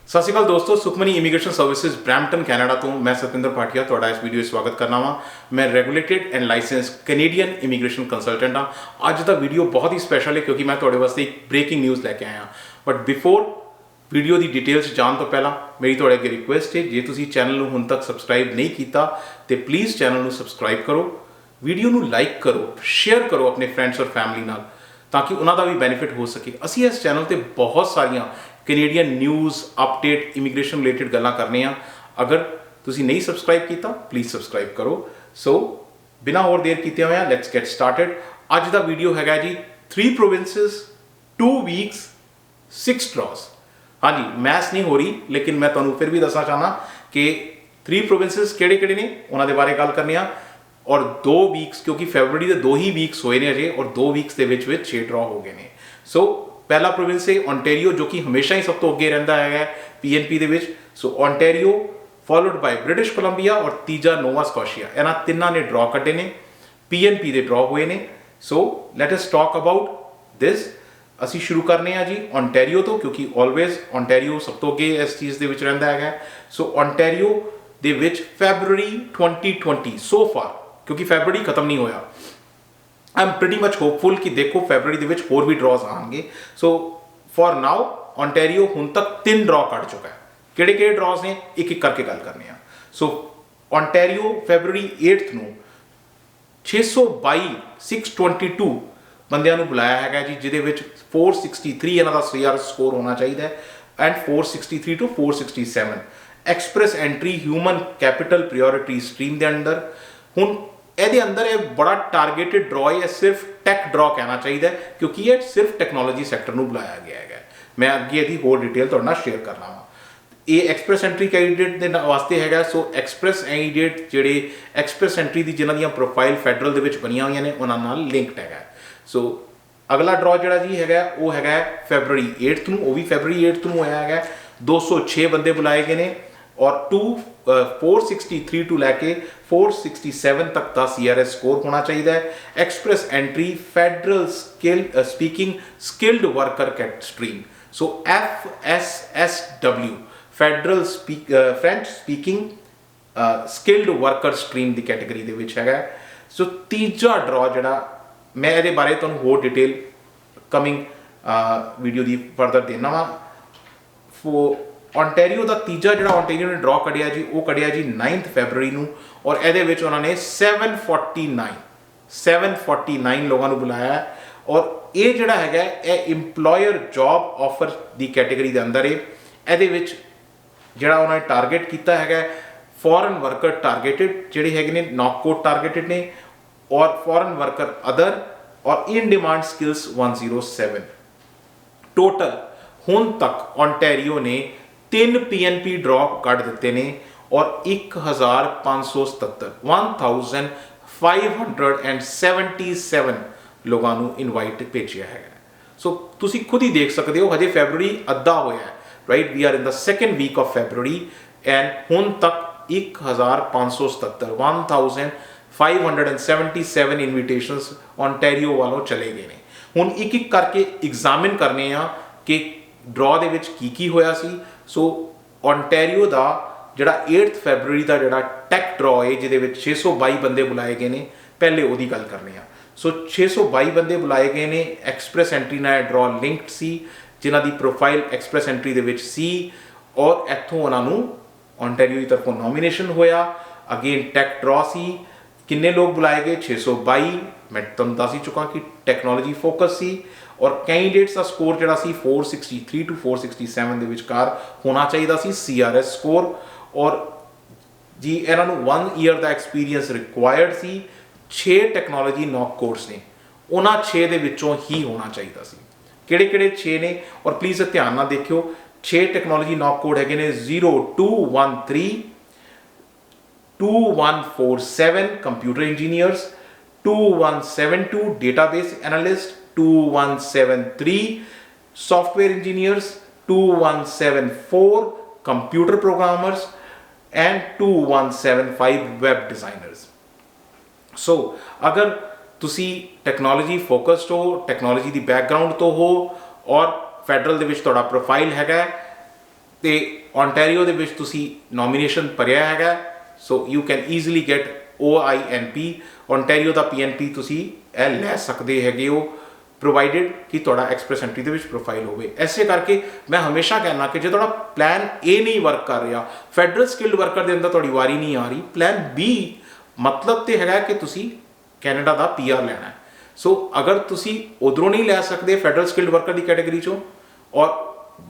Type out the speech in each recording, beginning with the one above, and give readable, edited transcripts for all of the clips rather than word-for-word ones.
ਸਤਿ ਸ਼੍ਰੀ ਅਕਾਲ ਦੋਸਤੋ, Sukhmani immigration services Brampton Canada ਤੋਂ ਮੈਂ ਸਤਿੰਦਰ ਭਾਟੀਆ ਤੁਹਾਡਾ ਇਸ ਵੀਡੀਓ ਵਿੱਚ ਸਵਾਗਤ ਕਰਨਾ ਵਾਂ। ਮੈਂ regulated and licence Canadian immigration consultant ਹਾਂ। ਅੱਜ ਦਾ ਵੀਡੀਓ ਬਹੁਤ ਹੀ ਸਪੈਸ਼ਲ ਹੈ ਕਿਉਂਕਿ ਮੈਂ ਤੁਹਾਡੇ ਵਾਸਤੇ ਇੱਕ ਬ੍ਰੇਕਿੰਗ ਨਿਊਜ਼ ਲੈ ਕੇ ਆਇਆ। But before video the details ਜਾਣ ਤੋਂ ਪਹਿਲਾਂ ਮੇਰੀ ਤੁਹਾਡੇ ਅੱਗੇ ਰਿਕੁਐਸਟ ਹੈ, ਜੇ ਤੁਸੀਂ ਚੈਨਲ ਨੂੰ ਹੁਣ ਤੱਕ ਸਬਸਕ੍ਰਾਈਬ ਨਹੀਂ ਕੀਤਾ ਤੇ ਪਲੀਜ਼ ਚੈਨਲ ਨੂੰ ਸਬਸਕ੍ਰਾਈਬ ਕਰੋ, ਵੀਡੀਓ ਨੂੰ ਲਾਈਕ ਕਰੋ, ਸ਼ੇਅਰ ਕਰੋ ਆਪਣੇ ਫਰੈਂਡਸ ਔਰ ਫੈਮਿਲੀ ਨਾਲ ਤਾਂ ਕਿ ਉਹਨਾਂ ਦਾ ਵੀ ਬੈਨੀਫਿਟ ਹੋ ਸਕੇ। ਅਸੀਂ ਇਸ ਚੈਨਲ ਤੇ ਬਹੁਤ ਸਾਰੀਆਂ Canadian news update immigration related ਗੱਲਾਂ ਕਰਨੇ ਆ। ਅਗਰ ਤੁਸੀਂ ਨਹੀਂ ਸਬਸਕ੍ਰਾਈਬ ਕੀਤਾ ਪਲੀਜ਼ ਸਬਸਕ੍ਰਾਈਬ ਕਰੋ। ਸੋ ਬਿਨਾਂ ਹੋਰ ਦੇਰ ਕੀਤੇ ਹੋਇਆ ਲੈਟਸ ਗੈਟ ਸਟਾਰਟਡ। ਅੱਜ ਦਾ ਵੀਡੀਓ ਹੈਗਾ ਜੀ 3 ਪ੍ਰੋਵਿੰਸਸ 2 ਵੀਕਸ 6 ਡਰਾਸ। ਹਾਂਜੀ, ਮੈਥ ਨਹੀਂ ਹੋ ਰਹੀ ਲੇਕਿਨ ਮੈਂ ਤੁਹਾਨੂੰ ਫਿਰ ਵੀ ਦੱਸਣਾ ਚਾਹਨਾ ਕਿ 3 ਪ੍ਰੋਵਿੰਸਸ ਕਿਹੜੇ ਨੇ ਉਹਨਾਂ ਦੇ ਬਾਰੇ ਗੱਲ ਕਰਨੇ ਆ। ਔਰ 2 ਵੀਕਸ ਕਿਉਂਕਿ ਫੈਬਰਰੀ ਦੇ 2 ਹੀ ਵੀਕਸ ਹੋਏ ਨੇ ਅਜੇ, ਔਰ 2 ਵੀਕਸ ਦੇ ਵਿੱਚ 6 ਡਰਾ ਹੋ ਗਏ ਨੇ। ਸੋ ਪਹਿਲਾ ਪ੍ਰੋਵਿੰਸ ਹੈ ਓਨਟਾਰੀਓ, ਜੋ ਕਿ ਹਮੇਸ਼ਾ ਹੀ ਸਭ ਤੋਂ ਅੱਗੇ ਰਹਿੰਦਾ ਹੈਗਾ ਪੀਐਨਪੀ ਦੇ ਵਿੱਚ। ਸੋ ਓਨਟਾਰੀਓ ਫੋਲੋਡ ਬਾਈ ਬ੍ਰਿਟਿਸ਼ ਕੋਲੰਬੀਆ ਔਰ ਤੀਜਾ ਨੋਵਾ ਸਕੋਸ਼ੀਆ। ਇਹਨਾਂ ਤਿੰਨਾਂ ਨੇ ਡਰਾ ਕੱਢੇ ਨੇ, ਪੀਐਨਪੀ ਦੇ ਡਰਾ ਹੋਏ ਨੇ। ਸੋ let us talk about this. ਅਸੀਂ ਸ਼ੁਰੂ ਕਰਨੇ ਆ ਜੀ ਓਨਟਾਰੀਓ ਤੋਂ ਕਿਉਂਕਿ ਆਲਵੇਜ਼ ਓਨਟਾਰੀਓ ਸਭ ਤੋਂ ਅੱਗੇ ਇਸ ਚੀਜ਼ ਦੇ ਵਿੱਚ ਰਹਿੰਦਾ ਹੈਗਾ। ਸੋ ਓਨਟਾਰੀਓ ਦੇ ਵਿੱਚ ਫੈਬਰਰੀ 2020 ਸੋ ਫਾਰ, ਕਿਉਂਕਿ ਫੈਬਰਰੀ ਖਤਮ ਨਹੀਂ ਹੋਇਆ, I am pretty much hopeful ਕਿ ਦੇਖੋ ਫੈਬਰਰੀ ਦੇ ਵਿੱਚ ਹੋਰ ਵੀ ਡਰਾਸ ਆਉਣਗੇ। ਸੋ ਫॉर ਨਾਓ ਓਨਟਾਰੀਓ ਹੁਣ ਤੱਕ 3 ਡਰਾ ਕੱਢ ਚੁੱਕਾ ਹੈ। ਕਿਹੜੇ ਡਰਾਸ ਨੇ ਇੱਕ ਇੱਕ ਕਰਕੇ ਗੱਲ ਕਰਨੇ ਆ। ਸੋ ਓਨਟਾਰੀਓ ਫੈਬਰਰੀ 8 ਨੂੰ 622 ਬੰਦਿਆਂ ਨੂੰ ਬੁਲਾਇਆ ਹੈਗਾ ਜੀ, ਜਿਹਦੇ ਵਿੱਚ 463 ਇਹਨਾਂ ਦਾ ਸੀਆਰ ਸਕੋਰ ਹੋਣਾ ਚਾਹੀਦਾ ਹੈ and 463 to 467 express entry human capital priority stream ਦੇ ਅੰਦਰ। ਹੁਣ ਇਹਦੇ ਅੰਦਰ ਇਹ ਬੜਾ ਟਾਰਗੇਟਡ ਡਰਾ ਹੈ, ਸਿਰਫ ਟੈਕ ਡਰਾ ਕਹਿਣਾ ਚਾਹੀਦਾ ਕਿਉਂਕਿ ਇਹ ਸਿਰਫ ਟੈਕਨੋਲੋਜੀ ਸੈਕਟਰ ਨੂੰ ਬੁਲਾਇਆ ਗਿਆ ਹੈਗਾ। ਮੈਂ ਅੱਗੇ ਇਹਦੀ ਹੋਰ ਡਿਟੇਲ ਤੁਹਾਡੇ ਨਾਲ ਸ਼ੇਅਰ ਕਰਨਾ ਵਾ। ਇਹ ਐਕਸਪ੍ਰੈਸ ਐਂਟਰੀ ਕੈਂਡੀਡੇਟ ਦੇ ਵਾਸਤੇ ਹੈਗਾ। ਸੋ ਐਕਸਪ੍ਰੈਸ ਕੈਂਡੀਡੇਟ ਜਿਹੜੇ ਐਕਸਪ੍ਰੈਸ ਐਂਟਰੀ ਦੀ ਜਿਨ੍ਹਾਂ ਦੀਆਂ ਪ੍ਰੋਫਾਈਲ ਫੈਡਰਲ ਦੇ ਵਿੱਚ ਬਣੀਆਂ ਹੋਈਆਂ ਨੇ ਉਹਨਾਂ ਨਾਲ ਲਿੰਕਡ ਹੈਗਾ। ਸੋ ਅਗਲਾ ਡਰਾ ਜਿਹੜਾ ਜੀ ਹੈਗਾ ਉਹ ਹੈਗਾ ਫੈਬਰਰੀ 8 ਨੂੰ, ਉਹ ਵੀ ਫੈਬਰਰੀ 8 ਨੂੰ ਹੋਇਆ ਹੈਗਾ। 206 ਬੰਦੇ ਬੁਲਾਏ ਗਏ ਨੇ ਔਰ 463 ਤੋਂ ਲੈ ਕੇ 467 ਤੱਕ ਦਾ ਸੀਆਰਐਸ ਸਕੋਰ ਹੋਣਾ ਚਾਹੀਦਾ ਹੈ। Express entry federal speaking skilled worker stream, so FSSW federal French speaking skilled worker stream ਦੀ ਕੈਟੇਗਰੀ ਦੇ ਵਿੱਚ ਹੈਗਾ। ਸੋ ਤੀਜਾ ਡਰਾ ਜਿਹੜਾ ਮੈਂ ਇਹਦੇ ਬਾਰੇ ਤੁਹਾਨੂੰ ਹੋਰ ਡਿਟੇਲ ਕਮਿੰਗ ਵੀਡੀਓ ਦੀ ਫਰਦਰ ਦੇਣਾ ਵਾ। ਓਨਟਾਰੀਓ ਦਾ ਤੀਜਾ ਜਿਹੜਾ ਓਨਟਾਰੀਓ ਨੇ ਡਰਾ ਕੱਢਿਆ ਜੀ ਉਹ ਕੱਢਿਆ ਜੀ 9 ਫੈਬਰਰੀ ਨੂੰ ਔਰ ਇਹਦੇ ਵਿੱਚ ਉਹਨਾਂ ਨੇ 749 ਲੋਕਾਂ ਨੂੰ ਬੁਲਾਇਆ। ਔਰ ਇਹ ਜਿਹੜਾ ਹੈਗਾ ਇਹ ਇੰਪਲੋਇਰ ਜੌਬ ਆਫਰ ਦੀ ਕੈਟੇਗਰੀ ਦੇ ਅੰਦਰ ਹੈ। ਇਹਦੇ ਵਿੱਚ ਜਿਹੜਾ ਉਹਨਾਂ ਨੇ ਟਾਰਗੇਟ ਕੀਤਾ ਹੈਗਾ ਫੋਰਨ ਵਰਕਰ ਟਾਰਗੇਟਡ ਜਿਹੜੇ ਹੈਗੇ ਨੇ, ਨੌਕਕੋਟ ਟਾਰਗੇਟਡ ਨੇ ਔਰ ਫੋਰਨ ਵਰਕਰ ਅਦਰ ਔਰ ਇਨ ਡਿਮਾਂਡ ਸਕਿਲਸ 107। ਟੋਟਲ ਹੁਣ ਤੱਕ ਓਨਟਾਰੀਓ ਨੇ 3 ਪੀਐਨਪੀ ਡਰਾ ਕੱਢ ਦਿੱਤੇ ਨੇ ਔਰ 1577 ਲੋਕਾਂ ਨੂੰ ਇਨਵਾਈਟ ਭੇਜਿਆ ਹੈਗਾ। ਸੋ ਤੁਸੀਂ ਖੁਦ ਹੀ ਦੇਖ ਸਕਦੇ ਹੋ ਹਜੇ ਫੈਬਰਰੀ ਅੱਧਾ ਹੋਇਆ ਹੈ, right. We are in the second week of February and ਹੁਣ ਤੱਕ 1577 ਇਨਵੀਟੇਸ਼ਨਸ ਓਨਟਾਰੀਓ ਵੱਲੋਂ ਚਲੇ ਗਏ ਨੇ। ਹੁਣ ਇੱਕ ਇੱਕ ਕਰਕੇ ਐਗਜ਼ਾਮਿਨ ਕਰਨੇ ਆ ਕਿ ਡਰਾ ਦੇ ਵਿੱਚ ਕੀ ਹੋਇਆ ਸੀ। ਸੋ ਓਨਟਾਰੀਓ ਦਾ ਜਿਹੜਾ 8 ਫੈਬਰਰੀ ਦਾ ਜਿਹੜਾ ਟੈਕ ਡਰਾ ਹੈ ਜਿਹਦੇ ਵਿੱਚ 622 ਬੰਦੇ ਬੁਲਾਏ ਗਏ ਨੇ, ਪਹਿਲੇ ਉਹਦੀ ਗੱਲ ਕਰਨੀ ਆ। ਸੋ 622 ਬੰਦੇ ਬੁਲਾਏ ਗਏ ਨੇ। ਐਕਸਪ੍ਰੈਸ ਐਂਟਰੀ ਨਾਲ ਡਰਾ ਲਿੰਕਡ ਸੀ, ਜਿਨ੍ਹਾਂ ਦੀ ਪ੍ਰੋਫਾਈਲ ਐਕਸਪ੍ਰੈਸ ਐਂਟਰੀ ਦੇ ਵਿੱਚ ਸੀ ਔਰ ਇੱਥੋਂ ਉਹਨਾਂ ਨੂੰ ਓਨਟਾਰੀਓ ਦੀ ਤਰਫੋਂ ਨੋਮੀਨੇਸ਼ਨ ਹੋਇਆ। ਅਗੇਨ ਟੈਕ ਡਰਾ ਸੀ। ਕਿੰਨੇ ਲੋਕ ਬੁਲਾਏ ਗਏ? 622। ਮੈਂ ਤੁਹਾਨੂੰ ਦੱਸ ਹੀ ਚੁੱਕਾ ਕਿ ਟੈਕਨੋਲੋਜੀ ਫੋਕਸ ਸੀ ਔਰ ਕੈਂਡੀਡੇਟਸ ਦਾ ਸਕੋਰ ਜਿਹੜਾ ਸੀ 463 to 467 ਦੇ ਵਿਚਕਾਰ ਹੋਣਾ ਚਾਹੀਦਾ ਸੀ ਸੀਆਰਐਸ ਸਕੋਰ। ਔਰ ਜੀ ਇਹਨਾਂ ਨੂੰ 1 ਈਅਰ ਦਾ ਐਕਸਪੀਰੀਅੰਸ ਰਿਕੁਆਇਰਡ ਸੀ। 6 ਟੈਕਨੋਲੋਜੀ ਨੌਕ ਕੋਰਸ ਨੇ, ਉਹਨਾਂ 6 ਦੇ ਵਿੱਚੋਂ ਹੀ ਹੋਣਾ ਚਾਹੀਦਾ ਸੀ। ਕਿਹੜੇ 6 ਨੇ ਔਰ ਪਲੀਜ਼ ਧਿਆਨ ਨਾਲ ਦੇਖਿਓ। 6 ਟੈਕਨੋਲੋਜੀ ਨੌਕ ਕੋਡ ਹੈਗੇ ਨੇ 0213 2147 computer engineers, 2172 database analyst, 2173 software engineers, 2174 computer programmers and 2175 web designers. So अगर ਤੁਸੀਂ ਟੈਕਨੋਲੋਜੀ ਫੋਕਸਡ ਹੋ, ਟੈਕਨੋਲੋਜੀ ਦੀ ਬੈਕਗ੍ਰਾਉਂਡ ਤੋਂ ਹੋ ਔਰ ਫੈਡਰਲ ਦੇ ਵਿੱਚ ਤੁਹਾਡਾ ਪ੍ਰੋਫਾਈਲ ਹੈਗਾ ਤੇ ਓਨਟਾਰੀਓ ਦੇ ਵਿੱਚ ਤੁਸੀਂ ਨੋਮੀਨੇਸ਼ਨ ਭਰਿਆ ਹੈਗਾ, so you can easily get OINP Ontario the PNP ਤੁਸੀਂ ਇਹ ਲੈ ਸਕਦੇ ਹੈਗੇ ਹੋ, ਪ੍ਰੋਵਾਈਡਡ ਕਿ ਤੁਹਾਡਾ ਐਕਸਪ੍ਰੈਸ ਐਂਟਰੀ ਦੇ ਵਿੱਚ ਪ੍ਰੋਫਾਈਲ ਹੋਵੇ। ਐਸੇ ਕਰਕੇ ਮੈਂ ਹਮੇਸ਼ਾ ਕਹਿੰਦਾ ਕਿ ਜੇ ਤੁਹਾਡਾ ਪਲਾਨ A ਨਹੀਂ ਵਰਕ ਕਰ ਰਿਹਾ, ਫੈਡਰਲ ਸਕਿਲਡ ਵਰਕਰ ਦੇ ਅੰਦਰ ਤੁਹਾਡੀ ਵਾਰੀ ਨਹੀਂ ਆ ਰਹੀ, ਪਲਾਨ B ਮਤਲਬ ਤੇ ਹੈਗਾ ਕਿ ਤੁਸੀਂ ਕੈਨੇਡਾ ਦਾ PR ਲੈਣਾ ਹੈ। ਸੋ ਅਗਰ ਤੁਸੀਂ ਉਧਰੋਂ ਨਹੀਂ ਲੈ ਸਕਦੇ ਫੈਡਰਲ ਸਕਿਲਡ ਵਰਕਰ ਦੀ ਕੈਟੇਗਰੀ ਚੋਂ, ਔਰ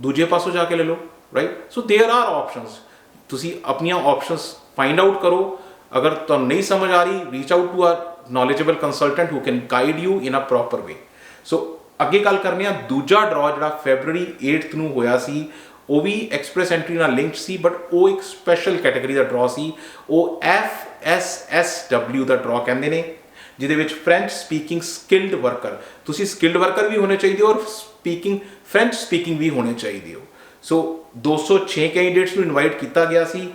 ਦੂਜੇ ਪਾਸੋਂ ਜਾ ਕੇ ਲੈ ਲਓ, ਰਾਈਟ। ਸੋ ਦੇयर ਆਰ ਆਪਸ਼ਨਸ, ਤੁਸੀਂ ਆਪਣੀਆਂ ਆਪਸ਼ਨਸ ਫਾਈਂਡ ਆਊਟ ਕਰੋ। ਅਗਰ ਤੁਹਾਨੂੰ ਨਹੀਂ ਸਮਝ ਆ ਰਹੀ, reach out to a knowledgeable consultant who can guide you in a proper way. So ਅੱਗੇ ਗੱਲ ਕਰਨੀ ਆ ਦੂਜਾ ਡਰਾ ਜਿਹੜਾ ਫੈਬਰਰੀ 8 ਨੂੰ ਹੋਇਆ ਸੀ, ਉਹ ਵੀ ਐਕਸਪ੍ਰੈਸ ਐਂਟਰੀ ਨਾਲ ਲਿੰਕਡ ਸੀ, ਬਟ ਉਹ ਇੱਕ ਸਪੈਸ਼ਲ ਕੈਟੇਗਰੀ ਦਾ ਡਰਾ ਸੀ। ਉਹ FSSW ਦਾ ਡਰਾ ਕਹਿੰਦੇ ਨੇ, ਜਿਹਦੇ ਵਿੱਚ ਫ੍ਰੈਂਚ ਸਪੀਕਿੰਗ ਸਕਿਲਡ ਵਰਕਰ, ਤੁਸੀਂ ਸਕਿਲਡ ਵਰਕਰ ਵੀ ਹੋਣੇ ਚਾਹੀਦੇ ਹੋ ਔਰ ਫ੍ਰੈਂਚ ਸਪੀਕਿੰਗ ਵੀ ਹੋਣੇ ਚਾਹੀਦੇ ਹੋ। ਸੋ 206 ਕੈਂਡੀਡੇਟਸ ਨੂੰ ਇਨਵਾਈਟ ਕੀਤਾ ਗਿਆ ਸੀ।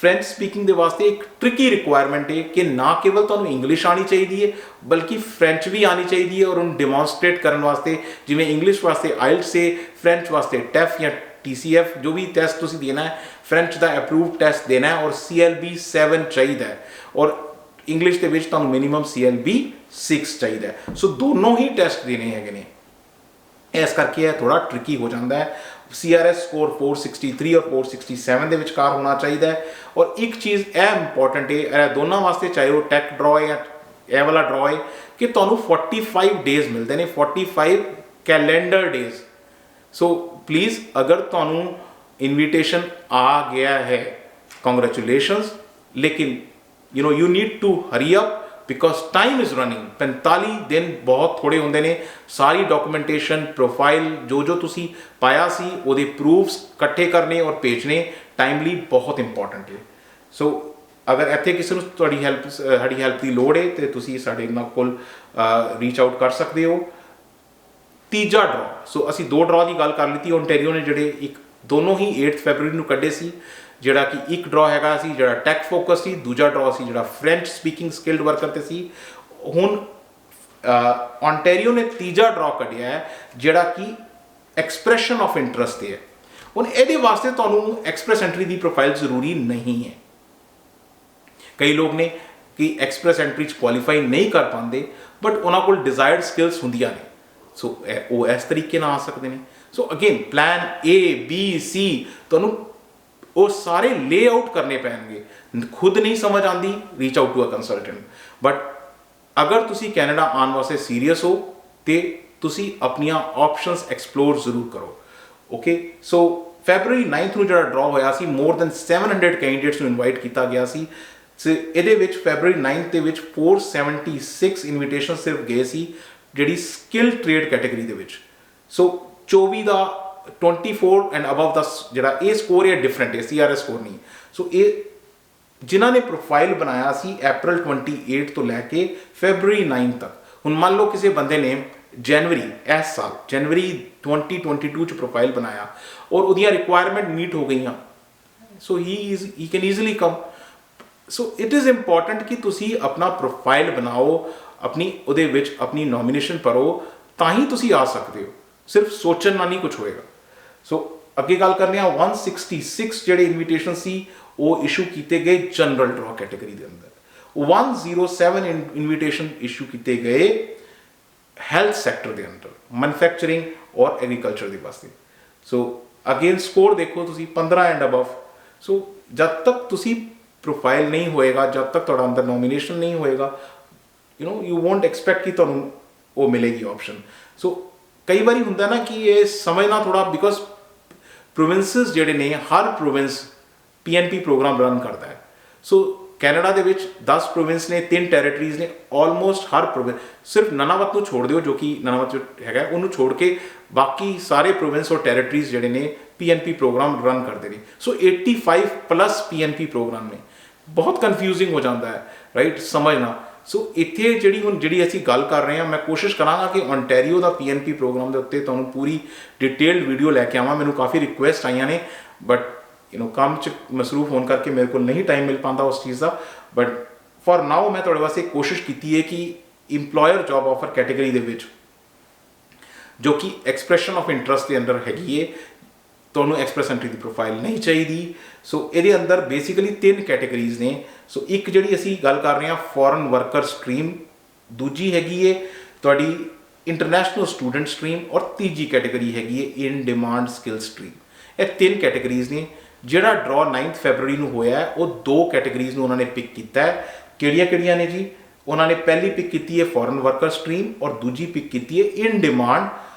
ਫ੍ਰੈਂਚ ਸਪੀਕਿੰਗ ਦੇ ਵਾਸਤੇ ਇੱਕ ਟ੍ਰਿਕੀ ਰਿਕੁਆਇਰਮੈਂਟ ਹੈ ਕਿ ਨਾ ਕੇਵਲ ਤੁਹਾਨੂੰ ਇੰਗਲਿਸ਼ ਆਉਣੀ ਚਾਹੀਦੀ ਹੈ, ਬਲਕਿ ਫ੍ਰੈਂਚ ਵੀ ਆਉਣੀ ਚਾਹੀਦੀ ਹੈ, ਔਰ ਉਹਨੂੰ ਡੈਮੋਨਸਟ੍ਰੇਟ ਕਰਨ ਵਾਸਤੇ, ਜਿਵੇਂ ਇੰਗਲਿਸ਼ ਵਾਸਤੇ IELTS ਹੈ, ਫ੍ਰੈਂਚ ਵਾਸਤੇ TEF ਜਾਂ TCF, ਜੋ ਵੀ ਟੈਸਟ ਤੁਸੀਂ ਦੇਣਾ ਹੈ, ਫ੍ਰੈਂਚ ਦਾ ਅਪਰੂਵਡ ਟੈਸਟ ਦੇਣਾ ਹੈ, ਔਰ CLB 7 ਚਾਹੀਦਾ ਹੈ, ਔਰ ਇੰਗਲਿਸ਼ ਦੇ ਵਿੱਚ ਤੁਹਾਨੂੰ ਮਿਨੀਮਮ CLB 6 ਚਾਹੀਦਾ ਹੈ। ਸੋ ਦੋਨੋਂ ਹੀ ਟੈਸਟ ਦੇਣੇ ਹੈਗੇ ਨੇ। ਇਸ ਕਰਕੇ ਇਹ ਥੋੜਾ ਟ੍ਰਿਕੀ ਹੋ ਜਾਂਦਾ ਹੈ। CRS ਸਕੋਰ 463 ਔਰ 467 ਦੇ ਵਿਚਕਾਰ ਹੋਣਾ ਚਾਹੀਦਾ ਹੈ। ਔਰ ਇੱਕ ਚੀਜ਼ ਇਹ ਇੰਪੋਰਟੈਂਟ ਹੈ, ਇਹ ਦੋਨਾਂ ਵਾਸਤੇ, ਚਾਹੇ ਉਹ ਟੈਕ ਡਰਾ ਹੈ ਜਾਂ ਇਹ ਵਾਲਾ ਡਰਾ ਹੈ, ਕਿ ਤੁਹਾਨੂੰ 45 ਡੇਜ਼ ਮਿਲਦੇ ਨੇ, 45 ਕੈਲੰਡਰ ਡੇਜ਼। ਸੋ ਪਲੀਜ਼, ਅਗਰ ਤੁਹਾਨੂੰ ਇਨਵੀਟੇਸ਼ਨ ਆ ਗਿਆ ਹੈ, ਕੰਗ੍ਰੈਚੁਲੇਸ਼ਨਸ, ਲੇਕਿਨ you need to hurry up because time is running। 45 ਦਿਨ ਬਹੁਤ ਥੋੜੇ ਹੁੰਦੇ ਨੇ। ਸਾਰੀ ਡਾਕੂਮੈਂਟੇਸ਼ਨ, ਪ੍ਰੋਫਾਈਲ, ਜੋ ਤੁਸੀਂ ਪਾਇਆ ਸੀ ਉਹਦੇ ਪ੍ਰੂਫਸ ਇਕੱਠੇ ਕਰਨੇ ਔਰ ਭੇਜਣੇ ਟਾਈਮਲੀ ਬਹੁਤ ਇੰਪੋਰਟੈਂਟ ਹੈ। ਸੋ ਅਗਰ ਇੱਥੇ ਕਿਸੇ ਨੂੰ ਸਾਡੀ ਹੈਲਪ ਦੀ ਲੋੜ ਹੈ ਤੇ ਤੁਸੀਂ ਸਾਡੇ ਨਾਲ ਕੋਲ ਰੀਚ ਆਊਟ ਕਰ ਸਕਦੇ ਹੋ। ਤੀਜਾ ਡਰਾ, ਸੋ ਅਸੀਂ ਦੋ ਡਰਾ ਦੀ ਗੱਲ ਕਰ ਲਿੱਤੀ ਓਨਟਾਰੀਓ ਨੇ, ਜਿਹੜੇ ਇੱਕ ਦੋਨੋਂ ਹੀ 8 ਫੈਬਰਰੀ ਨੂੰ ਕੱਢੇ ਸੀ, ਜਿਹੜਾ ਕਿ ਇੱਕ ਡਰਾ ਹੈਗਾ ਸੀ ਜਿਹੜਾ ਟੈਕ ਫੋਕਸ ਸੀ, ਦੂਜਾ ਡਰਾ ਸੀ ਜਿਹੜਾ ਫ੍ਰੈਂਚ ਸਪੀਕਿੰਗ ਸਕਿਲਡ ਵਰਕਰ ਤੇ ਸੀ। ਹੁਣ ਓਨਟਾਰੀਓ ਨੇ ਤੀਜਾ ਡਰਾ ਕੱਢਿਆ ਹੈ ਜਿਹੜਾ ਕਿ ਐਕਸਪ੍ਰੈਸ਼ਨ ਆਫ ਇੰਟਰਸਟ ਤੇ ਹੈ। ਹੁਣ ਇਹਦੇ ਵਾਸਤੇ ਤੁਹਾਨੂੰ ਐਕਸਪ੍ਰੈਸ ਐਂਟਰੀ ਦੀ ਪ੍ਰੋਫਾਈਲ ਜ਼ਰੂਰੀ ਨਹੀਂ ਹੈ। ਕਈ ਲੋਕ ਨੇ ਕਿ ਐਕਸਪ੍ਰੈਸ ਐਂਟਰੀ 'ਚ ਕੁਆਲੀਫਾਈ ਨਹੀਂ ਕਰ ਪਾਉਂਦੇ, ਬਟ ਉਹਨਾਂ ਕੋਲ ਡਿਜ਼ਾਇਰਡ ਸਕਿਲਸ ਹੁੰਦੀਆਂ ਨੇ, ਸੋ ਉਹ ਇਸ ਤਰੀਕੇ ਨਾਲ ਆ ਸਕਦੇ ਨੇ। ਸੋ again plan A B C ਤੁਹਾਨੂੰ ਉਹ ਸਾਰੇ ਲੇਆਊਟ ਕਰਨੇ ਪੈਣਗੇ। ਖੁਦ ਨਹੀਂ ਸਮਝ ਆਉਂਦੀ, reach out to a consultant. But ਅਗਰ ਤੁਸੀਂ ਕੈਨੇਡਾ ਆਉਣ ਵਾਸਤੇ ਸੀਰੀਅਸ ਹੋ ਤੇ ਤੁਸੀਂ ਆਪਣੀਆਂ ਆਪਸ਼ਨਸ ਐਕਸਪਲੋਰ ਜ਼ਰੂਰ ਕਰੋ। ਓਕੇ, ਸੋ ਫੈਬਰਰੀ 9 ਨੂੰ ਜਿਹੜਾ ਡਰਾ ਹੋਇਆ ਸੀ, ਮੋਰ ਦੈਨ 700 ਕੈਂਡੀਡੇਟਸ ਨੂੰ ਇਨਵਾਈਟ ਕੀਤਾ ਗਿਆ ਸੀ। ਇਹਦੇ ਵਿੱਚ ਫੈਬਰਰੀ 9 ਦੇ ਵਿੱਚ 476 ਇਨਵੀਟੇਸ਼ਨ ਸਿਰਫ ਗਏ ਸੀ, ਜਿਹੜੀ ਸਕਿਲ ਟ੍ਰੇਡ ਕੈਟੇਗਰੀ ਦੇ ਵਿੱਚ। ਸੋ 24 ਦਾ 24 ਐਂਡ ਅਬਵ ਦਾ ਜਿਹੜਾ ਇਹ ਸਕੋਰ ਹੈ ਡਿਫਰੈਂਟ ਹੈ, CRS ਸਕੋਰ ਨਹੀਂ। ਸੋ ਇਹ ਜਿਨ੍ਹਾਂ ਨੇ ਪ੍ਰੋਫਾਈਲ ਬਣਾਇਆ ਸੀ April 28 ਤੋਂ ਲੈ ਕੇ ਫੈਬਰਰੀ 9 ਤੱਕ। ਹੁਣ ਮੰਨ ਲਓ ਕਿਸੇ ਬੰਦੇ ਨੇ ਜਨਵਰੀ 2022 ਚ ਪ੍ਰੋਫਾਈਲ ਬਣਾਇਆ ਔਰ ਉਹਦੀਆਂ ਰਿਕੁਆਇਰਮੈਂਟ ਮੀਟ ਹੋ ਗਈਆਂ, so he can easily come. So it is important ਕਿ ਤੁਸੀਂ ਆਪਣਾ ਪ੍ਰੋਫਾਈਲ ਬਣਾਓ, ਆਪਣੀ ਉਹਦੇ ਵਿੱਚ ਆਪਣੀ ਨੋਮੀਨੇਸ਼ਨ ਭਰੋ, ਤਾਂ ਹੀ ਤੁਸੀਂ ਆ ਸਕਦੇ ਹੋ। ਸਿਰਫ ਸੋਚਣ ਨਾਲ ਨਹੀਂ ਕੁਝ ਹੋਏਗਾ। ਸੋ ਅੱਗੇ ਗੱਲ ਕਰਨੀ ਆ 166 ਜਿਹੜੇ ਇਨਵੀਟੇਸ਼ਨ ਸੀ ਉਹ ਇਸ਼ੂ ਕੀਤੇ ਗਏ ਜਨਰਲ ਡਰਾ ਕੈਟੇਗਰੀ ਦੇ ਅੰਦਰ। 107 ਇਨਵੀਟੇਸ਼ਨ ਇਸ਼ੂ ਕੀਤੇ ਗਏ ਹੈਲਥ ਸੈਕਟਰ ਦੇ ਅੰਦਰ, ਮੈਨੂਫੈਕਚਰਿੰਗ ਔਰ ਐਗਰੀਕਲਚਰ ਦੇ ਵਾਸਤੇ। ਸੋ ਅਗੇਨ ਸਕੋਰ ਦੇਖੋ ਤੁਸੀਂ 15 ਐਂਡ ਅਬਵ। ਸੋ ਜਦ ਤੱਕ ਤੁਸੀਂ ਪ੍ਰੋਫਾਈਲ ਨਹੀਂ ਹੋਏਗਾ, ਜਦ ਤੱਕ ਤੁਹਾਡਾ ਅੰਦਰ ਨੋਮੀਨੇਸ਼ਨ ਨਹੀਂ ਹੋਏਗਾ, ਯੂ ਵੋਂਟ ਐਕਸਪੈਕਟ ਕਿ ਤੁਹਾਨੂੰ ਉਹ ਮਿਲੇਗੀ ਆਪਸ਼ਨ। ਸੋ ਕਈ ਵਾਰੀ ਹੁੰਦਾ ਨਾ ਕਿ ਇਹ ਸਮਝਣਾ ਥੋੜਾ, ਬਿਕੋਜ਼ ਪ੍ਰੋਵਿੰਸਸ ਜਿਹੜੇ ਨੇ, ਹਰ ਪ੍ਰੋਵਿੰਸ PNP ਪ੍ਰੋਗਰਾਮ ਰਨ ਕਰਦਾ ਹੈ। ਸੋ ਕੈਨੇਡਾ ਦੇ ਵਿੱਚ 10 ਪ੍ਰੋਵਿੰਸ ਨੇ, 3 ਟੈਰੀਟਰੀਜ਼ ਨੇ, ਆਲਮੋਸਟ ਹਰ ਪ੍ਰੋਵਿੰਸ, ਸਿਰਫ ਨਨਾਵਤ ਨੂੰ ਛੋੜ ਦਿਓ ਜੋ ਕਿ ਨਨਾਵਤ ਹੈਗਾ, ਉਹਨੂੰ ਛੋੜ ਕੇ ਬਾਕੀ ਸਾਰੇ ਪ੍ਰੋਵਿੰਸ ਔਰ ਟੈਰੀਟਰੀਜ਼ ਜਿਹੜੇ ਨੇ PNP ਪ੍ਰੋਗਰਾਮ ਰਨ ਕਰਦੇ ਨੇ। ਸੋ 85 ਪਲੱਸ PNP ਪ੍ਰੋਗਰਾਮ ਨੇ। ਬਹੁਤ ਕਨਫਿਊਜ਼ਿੰਗ ਹੋ ਜਾਂਦਾ ਹੈ, ਰਾਈਟ, ਸਮਝਣਾ। ਸੋ ਇੱਥੇ ਜਿਹੜੀ ਅਸੀਂ ਗੱਲ ਕਰ ਰਹੇ ਹਾਂ, ਮੈਂ ਕੋਸ਼ਿਸ਼ ਕਰਾਂਗਾ ਕਿ ਓਨਟਾਰੀਓ ਦਾ PNP ਪ੍ਰੋਗਰਾਮ ਦੇ ਉੱਤੇ ਤੁਹਾਨੂੰ ਪੂਰੀ ਡਿਟੇਲਡ ਵੀਡੀਓ ਲੈ ਕੇ ਆਵਾਂ। ਮੈਨੂੰ ਕਾਫੀ ਰਿਕੁਐਸਟ ਆਈਆਂ ਨੇ, ਬਟ ਕੰਮ 'ਚ ਮਸਰੂਫ ਹੋਣ ਕਰਕੇ ਮੇਰੇ ਕੋਲ ਨਹੀਂ ਟਾਈਮ ਮਿਲ ਪਾਉਂਦਾ ਉਸ ਚੀਜ਼ ਦਾ। ਬਟ ਫॉर ਨਾਓ ਮੈਂ ਤੁਹਾਡੇ ਵਾਸਤੇ ਕੋਸ਼ਿਸ਼ ਕੀਤੀ ਹੈ ਕਿ ਇੰਪਲੋਇਰ ਜੌਬ ਆਫਰ ਕੈਟੇਗਰੀ ਦੇ ਵਿੱਚ, ਜੋ ਕਿ ਐਕਸਪ੍ਰੈਸ਼ਨ ਆਫ ਇੰਟਰਸਟ ਦੇ ਅੰਦਰ ਹੈਗੀ ਹੈ, ਤੁਹਾਨੂੰ ਐਕਸਪ੍ਰੈਸ ਐਂਟਰੀ ਦੀ ਪ੍ਰੋਫਾਈਲ ਨਹੀਂ ਚਾਹੀਦੀ। ਸੋ ਇਹਦੇ ਅੰਦਰ ਬੇਸਿਕਲੀ 3 ਕੈਟਾਗਰੀਜ਼ ਨੇ। ਸੋ ਇੱਕ ਜਿਹੜੀ ਅਸੀਂ ਗੱਲ ਕਰ ਰਹੇ ਹਾਂ ਫੋਰਨ ਵਰਕਰ ਸਟਰੀਮ, ਦੂਜੀ ਹੈਗੀ ਹੈ ਤੁਹਾਡੀ ਇੰਟਰਨੈਸ਼ਨਲ ਸਟੂਡੈਂਟ ਸਟਰੀਮ, ਔਰ ਤੀਜੀ ਕੈਟਾਗਰੀ ਹੈਗੀ ਹੈ ਇਨ ਡਿਮਾਂਡ ਸਕਿੱਲ ਸਟਰੀਮ। ਇਹ 3 ਕੈਟਾਗਰੀਜ਼ ਨੇ। ਜਿਹੜਾ ਡਰਾ 9 ਫੈਬਰਰੀ ਨੂੰ ਹੋਇਆ ਹੈ ਉਹ 2 ਕੈਟਾਗਰੀਜ਼ ਨੂੰ ਉਹਨਾਂ ਨੇ ਪਿਕ ਕੀਤਾ ਹੈ। ਕਿਹੜੀਆਂ ਨੇ ਜੀ? ਉਹਨਾਂ ਨੇ ਪਹਿਲੀ ਪਿਕ ਕੀਤੀ ਹੈ ਫੋਰਨ ਵਰਕਰ ਸਟਰੀਮ ਔਰ ਦੂਜੀ ਪਿਕ ਕੀਤੀ ਹੈ ਇਨ ਡਿਮਾਂਡ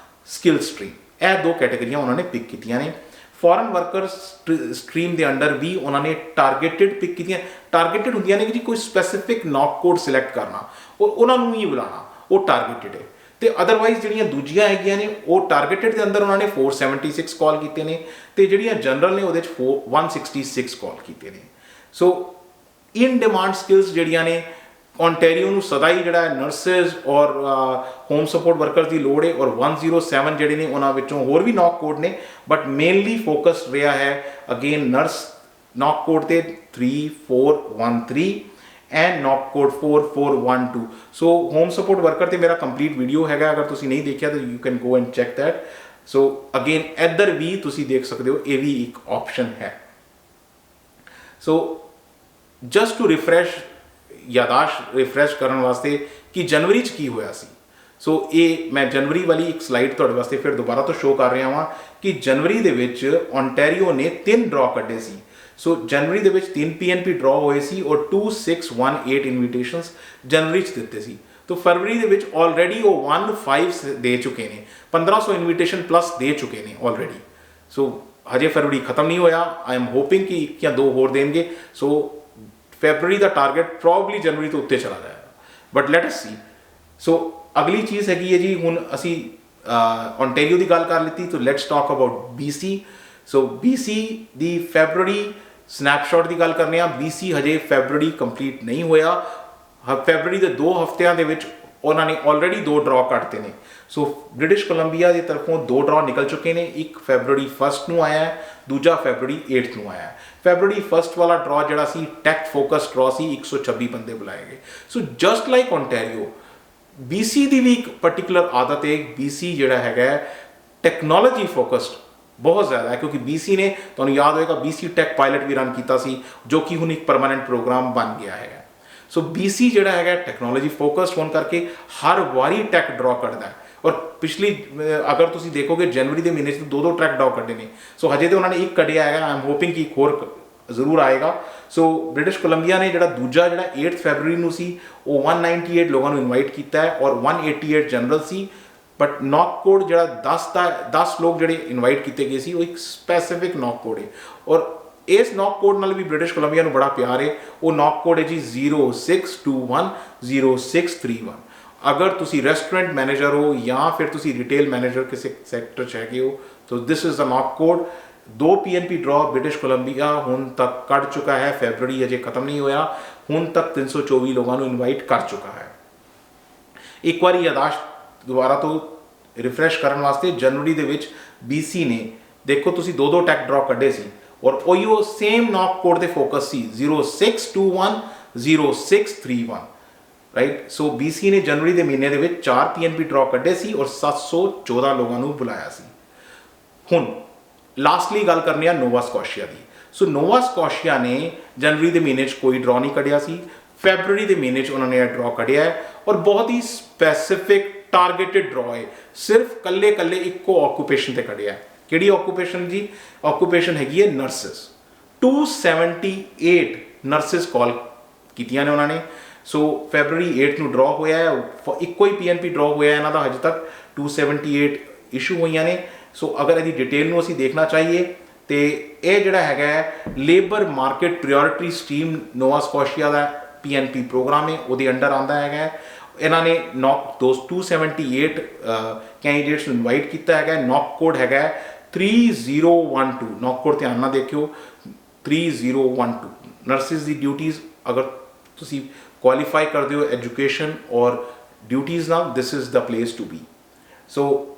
ਸਕਿੱਲ ਸਟਰੀਮ। ਇਹ 2 ਕੈਟਾਗਰੀਆਂ ਉਹਨਾਂ ਨੇ ਪਿਕ ਕੀਤੀਆਂ ਨੇ। ਫੋਰਨ ਵਰਕਰ ਸਟਰੀਮ ਦੇ ਅੰਡਰ ਵੀ ਉਹਨਾਂ ਨੇ ਟਾਰਗੇਟਡ ਪਿਕ ਕੀਤੀਆਂ। ਟਾਰਗੇਟਡ ਹੁੰਦੀਆਂ ਨੇ ਕਿ ਜੀ ਕੋਈ ਸਪੈਸੀਫਿਕ ਨੌਕ ਕੋਡ ਸਿਲੈਕਟ ਕਰਨਾ ਔਰ ਉਹਨਾਂ ਨੂੰ ਹੀ ਬੁਲਾਉਣਾ, ਉਹ ਟਾਰਗੇਟਡ ਹੈ। ਤੇ ਅਦਰਵਾਈਜ਼ ਜਿਹੜੀਆਂ ਦੂਜੀਆਂ ਹੈਗੀਆਂ ਨੇ ਉਹ ਟਾਰਗੇਟਡ ਦੇ ਅੰਦਰ ਉਹਨਾਂ ਨੇ 476 ਕਾਲ ਕੀਤੇ ਨੇ, ਤੇ ਜਿਹੜੀਆਂ ਜਨਰਲ ਨੇ ਉਹਦੇ 'ਚ 166 ਕਾਲ ਕੀਤੇ ਨੇ। ਸੋ ਇਨ ਡਿਮਾਂਡ ਸਕਿੱਲਸ ਜਿਹੜੀਆਂ ਨੇ ਓਨਟਾਰੀਓ ਨੂੰ ਸਦਾ ਹੀ ਜਿਹੜਾ ਨਰਸਿਸ ਔਰ ਹੋਮ ਸਪੋਰਟ ਵਰਕਰਸ ਦੀ ਲੋੜ ਹੈ, ਔਰ 107 ਜਿਹੜੇ ਨੇ ਉਹਨਾਂ ਵਿੱਚੋਂ ਹੋਰ ਵੀ ਨੌਕ ਕੋਡ ਨੇ, ਬਟ ਮੇਨਲੀ ਫੋਕਸ ਰਿਹਾ ਹੈ ਅਗੇਨ ਨਰਸ ਨੌਕ ਕੋਡ ਤੇ 3413 and knock code 4412। So home support worker ਤੇ ਮੇਰਾ ਕੰਪਲੀਟ ਵੀਡੀਓ ਹੈਗਾ, ਅਗਰ ਤੁਸੀਂ ਨਹੀਂ ਦੇਖਿਆ ਤਾਂ you can go and check that. So again ਇੱਧਰ ਵੀ ਤੁਸੀਂ ਦੇਖ ਸਕਦੇ ਹੋ, ਇਹ ਵੀ ਇੱਕ ਆਪਸ਼ਨ ਹੈ। ਸੋ ਜਸਟ ਟੂ ਰਿਫਰੈਸ਼, ਯਾਦਾਸ਼ਤ ਰਿਫਰੈਸ਼ ਕਰਨ ਵਾਸਤੇ ਕਿ ਜਨਵਰੀ 'ਚ ਕੀ ਹੋਇਆ ਸੀ। ਸੋ ਇਹ ਮੈਂ ਜਨਵਰੀ ਵਾਲੀ ਇੱਕ ਸਲਾਈਡ ਤੁਹਾਡੇ ਵਾਸਤੇ ਫਿਰ ਦੁਬਾਰਾ ਤੋਂ ਸ਼ੋਅ ਕਰ ਰਿਹਾ ਹਾਂ ਕਿ ਜਨਵਰੀ ਦੇ ਵਿੱਚ ਓਨਟਾਰੀਓ ਨੇ 3 ਡਰਾ ਕੱਢੇ ਸੀ। ਸੋ ਜਨਵਰੀ ਦੇ ਵਿੱਚ 3 PNP ਡਰਾ ਹੋਏ ਸੀ ਔਰ 2618 ਇਨਵੀਟੇਸ਼ਨਸ ਜਨਵਰੀ 'ਚ ਦਿੱਤੇ ਸੀ। ਤਾਂ ਫਰਵਰੀ ਦੇ ਵਿੱਚ ਆਲਰੇਡੀ ਉਹ 15 ਦੇ ਚੁੱਕੇ ਨੇ, 1500 ਇਨਵੀਟੇਸ਼ਨ ਪਲੱਸ ਦੇ ਚੁੱਕੇ ਨੇ ਆਲਰੇਡੀ। ਸੋ ਹਜੇ ਫਰਵਰੀ ਖਤਮ ਨਹੀਂ ਹੋਇਆ, ਆਈ ਐਮ ਹੋਪਿੰਗ ਕਿ 1 ਜਾਂ 2 ਹੋਰ ਦੇਣਗੇ। ਸੋ ਫੈਬਰਰੀ ਦਾ ਟਾਰਗੇਟ ਪ੍ਰੋਬਬਲੀ ਜਨਵਰੀ ਤੋਂ ਉੱਤੇ ਚਲਾ ਜਾਏਗਾ, ਬਟ ਲੈਟ ਅਸ ਸੀ। ਸੋ ਅਗਲੀ ਚੀਜ਼ ਹੈਗੀ ਹੈ ਜੀ, ਹੁਣ ਅਸੀਂ ਓਨਟਾਰੀਓ ਦੀ ਗੱਲ ਕਰ ਲਿੱਤੀ, ਤਾਂ let's talk about BC। So BC the February snapshot ਦੀ ਗੱਲ ਕਰਨੇ ਆ। BC ਹਜੇ ਫੈਬਰਰੀ ਕੰਪਲੀਟ ਨਹੀਂ ਹੋਇਆ। ਫੈਬਰਰੀ ਦੇ 2 ਹਫ਼ਤਿਆਂ ਦੇ ਵਿੱਚ ਉਹਨਾਂ ਨੇ ਆਲਰੇਡੀ 2 ਡਰਾ ਕੱਢਤੇ ਨੇ। ਸੋ ਬ੍ਰਿਟਿਸ਼ ਕੋਲੰਬੀਆ ਦੀ ਤਰਫੋਂ 2 ਡਰਾ ਨਿਕਲ ਚੁੱਕੇ ਨੇ, ਇੱਕ ਫੈਬਰਰੀ 1 ਨੂੰ ਆਇਆ ਹੈ, ਦੂਜਾ ਫੈਬਰਰੀ 8 ਨੂੰ ਆਇਆ ਹੈ। ਫੈਬਰਰੀ 1 ਵਾਲਾ ਡਰਾ ਜਿਹੜਾ ਸੀ ਟੈਕ ਫੋਕਸ ਡਰਾ ਸੀ, 126 ਬੰਦੇ ਬੁਲਾਏ ਗਏ। ਸੋ ਜਸਟ ਲਾਈਕ ਓਨਟਾਰੀਓ, BC ਦੀ ਵੀ ਇੱਕ ਪਰਟੀਕੂਲਰ ਆਦਤ ਹੈ। BC ਜਿਹੜਾ ਹੈਗਾ ਟੈਕਨੋਲੋਜੀ ਫੋਕਸਡ ਬਹੁਤ ਜ਼ਿਆਦਾ ਹੈ, ਕਿਉਂਕਿ BC ਨੇ, ਤੁਹਾਨੂੰ ਯਾਦ ਹੋਏਗਾ, BC ਟੈਕ ਪਾਇਲਟ ਵੀ ਰਨ ਕੀਤਾ ਸੀ, ਜੋ ਕਿ ਹੁਣ ਇੱਕ ਪਰਮਾਨੈਂਟ ਪ੍ਰੋਗਰਾਮ ਬਣ ਗਿਆ ਹੈਗਾ। ਸੋ BC ਜਿਹੜਾ ਹੈਗਾ ਟੈਕਨੋਲੋਜੀ ਫੋਕਸਡ ਹੋਣ ਕਰਕੇ ਹਰ ਵਾਰੀ ਟੈਕ ਡਰਾ ਕੱਢਦਾ ਹੈ। ਔਰ ਪਿਛਲੀ ਅਗਰ ਤੁਸੀਂ ਦੇਖੋਗੇ ਜਨਵਰੀ ਦੇ ਮਹੀਨੇ 'ਚ 2 ਟਰੈਕ ਡਰਾ ਕੱਢੇ ਨੇ। ਸੋ ਹਜੇ ਤੇ ਉਹਨਾਂ ਨੇ ਇੱਕ ਕੱਢਿਆ ਹੈਗਾ, ਆਈ ਐਮ ਹੋਪਿੰਗ ਕਿ ਇੱਕ ਹੋਰ ਜ਼ਰੂਰ ਆਏਗਾ। ਸੋ ਬ੍ਰਿਟਿਸ਼ ਕੋਲੰਬੀਆ ਨੇ ਜਿਹੜਾ ਦੂਜਾ ਜਿਹੜਾ 8 ਫੈਬਰਰੀ ਨੂੰ ਸੀ, ਉਹ 198 ਲੋਕਾਂ ਨੂੰ ਇਨਵਾਈਟ ਕੀਤਾ ਹੈ ਔਰ 188 general C. But knock code ਜਿਹੜਾ 10 ਲੋਕ ਜਿਹੜੇ ਇਨਵਾਈਟ ਕੀਤੇ ਗਏ ਸੀ, ਉਹ ਇੱਕ ਸਪੈਸੀਫਿਕ ਨੌਕ ਕੋਡ ਹੈ। ਔਰ ਇਸ ਨੌਕ ਕੋਡ ਨਾਲ ਵੀ ਬ੍ਰਿਟਿਸ਼ ਕੋਲੰਬੀਆ ਨੂੰ ਬੜਾ ਪਿਆਰ ਹੈ। ਉਹ ਨੌਕ ਕੋਡ ਹੈ ਜੀ 06210631। ਅਗਰ ਤੁਸੀਂ ਰੈਸਟੋਰੈਂਟ ਮੈਨੇਜਰ ਹੋ ਜਾਂ ਫਿਰ ਤੁਸੀਂ ਰਿਟੇਲ ਮੈਨੇਜਰ ਕਿਸੇ ਸੈਕਟਰ 'ਚ ਹੈਗੇ ਹੋ, ਤਾਂ ਦਿਸ is the knock code. 2 PNP ਡਰਾ ਬ੍ਰਿਟਿਸ਼ ਕੋਲੰਬੀਆ ਹੁਣ ਤੱਕ ਕੱਢ ਚੁੱਕਾ ਹੈ। ਫੈਬਰਰੀ ਅਜੇ ਖਤਮ ਨਹੀਂ ਹੋਇਆ, ਹੁਣ ਤੱਕ 324 ਲੋਕਾਂ ਨੂੰ ਇਨਵਾਈਟ ਕਰ ਚੁੱਕਾ ਹੈ। ਇੱਕ ਵਾਰੀ ਯਾਦਾਸ਼ਤ ਦੁਬਾਰਾ ਤੋਂ ਰਿਫਰੈਸ਼ ਕਰਨ ਵਾਸਤੇ, ਜਨਵਰੀ ਦੇ ਵਿੱਚ BC ਨੇ ਦੇਖੋ ਤੁਸੀਂ 2 ਟੈਕ ਡਰਾ ਕੱਢੇ ਸੀ ਔਰ ਉਹੀਓ ਸੇਮ ਨੌਕ ਕੋਡ ਦੇ ਫੋਕਸ ਸੀ 06210631, ਰਾਈਟ। ਸੋ BC ਨੇ ਜਨਵਰੀ ਦੇ ਮਹੀਨੇ ਦੇ ਵਿੱਚ 4 PNP ਡਰਾ ਕੱਢੇ ਸੀ ਔਰ 714 ਲੋਕਾਂ ਨੂੰ ਬੁਲਾਇਆ ਸੀ। ਹੁਣ ਲਾਸਟਲੀ ਗੱਲ ਕਰਨੀ ਆ ਨੋਵਾ ਸਕੋਸ਼ੀਆ ਦੀ। ਸੋ ਨੋਵਾ ਸਕੋਸ਼ੀਆ ਨੇ ਜਨਵਰੀ ਦੇ ਮਹੀਨੇ 'ਚ ਕੋਈ ਡਰਾ ਨਹੀਂ ਕੱਢਿਆ ਸੀ। ਫੈਬਰਰੀ ਦੇ ਮਹੀਨੇ 'ਚ ਉਹਨਾਂ ਨੇ ਇਹ ਡਰਾ ਕੱਢਿਆ ਹੈ ਔਰ ਬਹੁਤ ਹੀ ਸਪੈਸੀਫਿਕ ਟਾਰਗੇਟਡ ਡਰਾ ਹੈ। ਸਿਰਫ ਕੱਲੇ ਇੱਕੋ ਆਕੂਪੇਸ਼ਨ ਤੇ ਕੱਢਿਆ। ਕਿਹੜੀ ਆਕੂਪੇਸ਼ਨ ਜੀ? ਆਕੂਪੇਸ਼ਨ ਹੈਗੀ ਹੈ ਨਰਸਿਸ। 278 ਨਰਸਿਸ ਕਾਲ ਕੀਤੀਆਂ ਨੇ ਉਹਨਾਂ ਨੇ। ਸੋ ਫੈਬਰਰੀ 8 ਨੂੰ ਡਰਾ ਹੋਇਆ ਹੈ, ਇੱਕੋ ਹੀ PNP ਡਰਾ ਹੋਇਆ ਇਹਨਾਂ ਦਾ ਹਜੇ ਤੱਕ। 278 ਇਸ਼ੂ ਹੋਈਆਂ ਨੇ। ਸੋ ਅਗਰ ਇਹਦੀ ਡਿਟੇਲ ਨੂੰ ਅਸੀਂ ਦੇਖਣਾ ਚਾਹੀਏ ਤੇ ਇਹ ਜਿਹੜਾ ਹੈਗਾ labour market priority stream Nova Scotia ਦਾ PNP ਪ੍ਰੋਗਰਾਮ ਹੈ, ਉਹਦੇ ਅੰਡਰ ਆਉਂਦਾ ਹੈਗਾ। ਇਹਨਾਂ ਨੇ 278 ਕੈਂਡੀਡੇਟਸ ਨੂੰ ਇਨਵਾਈਟ ਕੀਤਾ ਹੈਗਾ। ਨੌਕ ਕੋਡ ਹੈਗਾ 3012। ਨੌਕ ਕੋਡ ਧਿਆਨ ਨਾਲ ਦੇਖਿਓ, 3012। ਨਰਸਿਸ ਦੀ ਡਿਊਟੀਜ਼ ਅਗਰ ਤੁਸੀਂ ਕੁਆਲੀਫਾਈ ਕਰਦੇ ਹੋ ਐਜੂਕੇਸ਼ਨ ਔਰ ਡਿਊਟੀਜ਼ ਨਾਲ, this is the place to be. So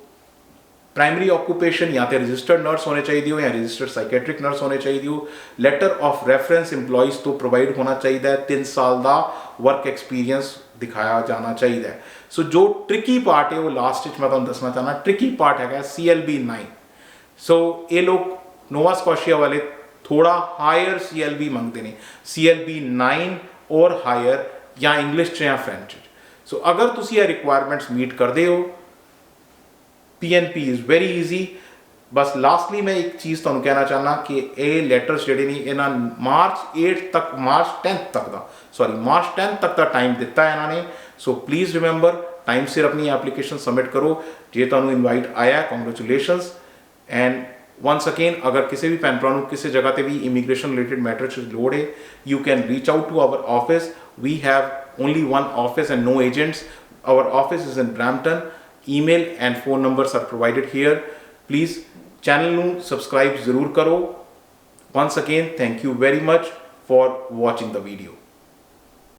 primary occupation ਜਾਂ ਤੇ ਰਜਿਸਟਰਡ ਨਰਸ ਹੋਣੇ ਚਾਹੀਦੀ ਹੋ ਜਾਂ ਰਜਿਸਟਰਡ ਸਾਈਕੈਟ੍ਰਿਕ ਨਰਸ ਹੋਣੇ ਚਾਹੀਦੀ ਹੋ। ਲੈਟਰ ਆਫ ਰੈਫਰੈਂਸ EMPLOYEES ਤੋਂ ਪ੍ਰੋਵਾਈਡ ਹੋਣਾ ਚਾਹੀਦਾ ਹੈ। 3 ਸਾਲ ਦਾ ਵਰਕ ਐਕਸਪੀਰੀਅੰਸ ਦਿਖਾਇਆ ਜਾਣਾ ਚਾਹੀਦਾ ਹੈ। ਸੋ ਜੋ ਟ੍ਰਿਕੀ ਪਾਰਟ ਹੈ ਉਹ ਲਾਸਟ ਵਿੱਚ ਮੈਂ ਤੁਹਾਨੂੰ ਦੱਸਣਾ ਚਾਹੁੰਦਾ। ਟ੍ਰਿਕੀ ਪਾਰਟ ਹੈਗਾ CLB 9। ਸੋ ਇਹ ਲੋਕ ਨੋਵਾ ਸਕੋਸ਼ੀਆ ਵਾਲੇ ਥੋੜਾ ਹਾਇਰ CLB ਮੰਗਦੇ ਨੇ, CLB 9 ਔਰ ਹਾਇਰ, ਜਾਂ ਇੰਗਲਿਸ਼ 'ਚ ਜਾਂ ਫ੍ਰੈਂਚ 'ਚ। ਸੋ ਅਗਰ ਤੁਸੀਂ ਇਹ ਰਿਕੁਆਇਰਮੈਂਟਸ ਮੀਟ ਕਰਦੇ ਹੋ, PNP is very easy. Bus lastly ਮੈਂ ਇੱਕ ਚੀਜ਼ ਤੁਹਾਨੂੰ ਕਹਿਣਾ ਚਾਹੁੰਦਾ ਕਿ ਇਹ ਲੈਟਰਸ ਜਿਹੜੇ ਨੇ ਇਹਨਾਂ ਮਾਰਚ 10th ਤੱਕ ਦਾ ਟਾਈਮ ਦਿੱਤਾ ਇਹਨਾਂ ਨੇ। ਸੋ ਪਲੀਜ਼ ਰਿਮੈਂਬਰ, ਟਾਈਮ ਸਿਰ ਆਪਣੀ ਐਪਲੀਕੇਸ਼ਨ ਸਬਮਿਟ ਕਰੋ। ਜੇ ਤੁਹਾਨੂੰ ਇਨਵਾਈਟ ਆਇਆ, ਕੰਗ੍ਰੈਚੁਲੇਸ਼ਨਸ। ਐਂਡ once again, ਅਗਰ ਕਿਸੇ ਵੀ ਭੈਣ ਭਰਾ ਨੂੰ ਕਿਸੇ ਜਗ੍ਹਾ ਤੇ ਵੀ ਇਮੀਗ੍ਰੇਸ਼ਨ ਰਿਲੇਟਡ ਮੈਟਰ 'ਚ ਲੋੜ ਹੈ, you can reach out to our office. We have only one office and no agents. Our office is in Brampton. Email and phone numbers are provided here. Please channel ਨੂੰ subscribe ਜ਼ਰੂਰ ਕਰੋ। Once again, thank you very much for watching the video.